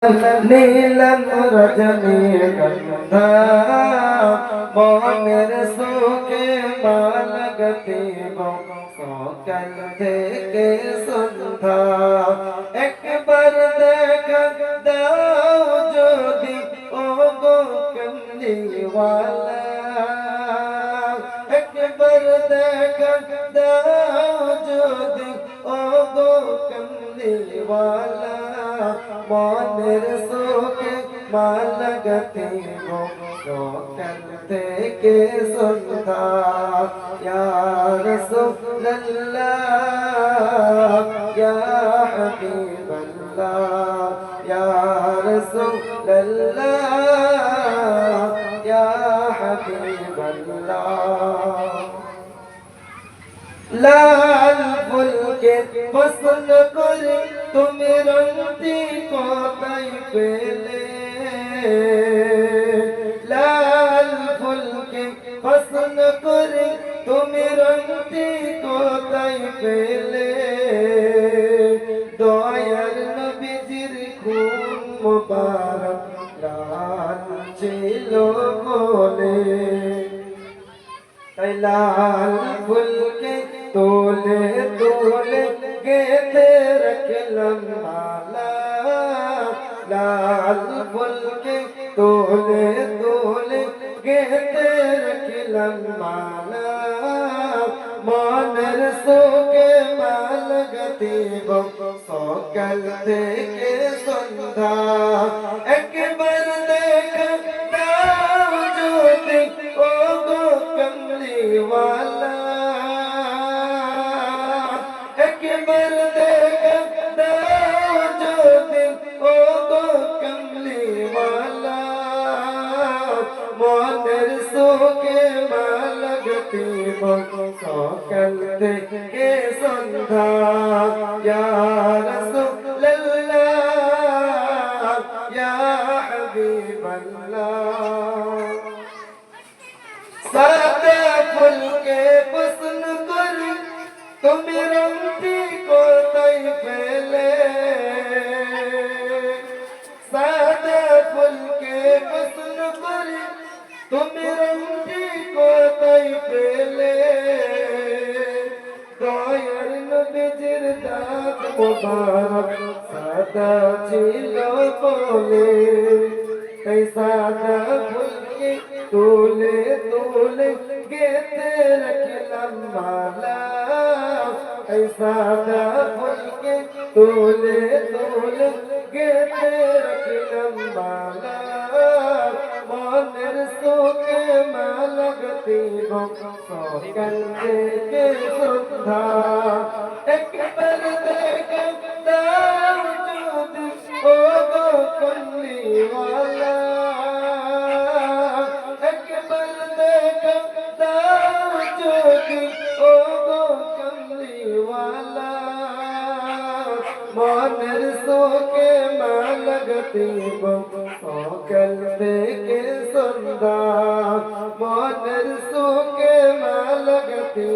নীলম রজনীগন্ধা মনের সুখে মালগতি সকাল থেকে সন্ধ্যা একবার দেখা দাও যদি ও গো কমলিওয়ালা একবার দেখা দাও যদি ও গো কমলিওয়ালা মনের সুখে মালগতি সকাল থেকে সন্ধ্যা ইয়া রাসূলুল্লাহ ইয়া হাবিবাল্লাহ ইয়া রাসূলুল্লাহ ইয়া হাবিবাল্লাহ লাল ফুলকে পছন্দ করে তুমি রঙটি কোথায় পেলে লাল ফুলকে পছন্দ করে তুমি রঙটি কোথায় পেলে দয়ার নবীজির খুন মুবারক লাল ছিল বলে লাল ফুলকে তোলে তোলে গেঁথে রাখলাম মালা লাল ফুলকে তোলে তোলে গেঁথে রাখলাম মালা মনের সুখে মালগতি সকাল থেকে সন্ধ্যা একবার দেখা দাও যদি ও গো কমলিওয়ালা একবার দেখা দাও যদি ও গো কমলিওয়ালা মনের সুখে মালগতি সকাল থেকে সন্ধ্যা ইয়া রাসূলুল্লাহ ইয়া হাবিবাল্লাহ সাদা ফুলকে পছন্দ করি তুমি রঙটি কোথায় পেলে সাদা ফুলকে পছন্দ করি তুমি রঙটি কোথায় পেলে দয়ার নবীজির দাঁত মুবারক সাদা ছিল বলে এই সাদা ফুলকে তোলে তোলে গেঁথে রাখলাম মালা এই সাদা ফুলকে তোলে তোলে গেঁথে রাখলাম মালা মনের সুখে মালগতি সকাল থেকে সন্ধ্যা একবার দেখা দাও যদি ও গো কমলিওয়ালা একবার দেখা দাও যদি ও গো কমলিওয়ালা মনের সুখে মালগতি সকাল থেকে সন্ধ্যা মনের সুখে মালগতি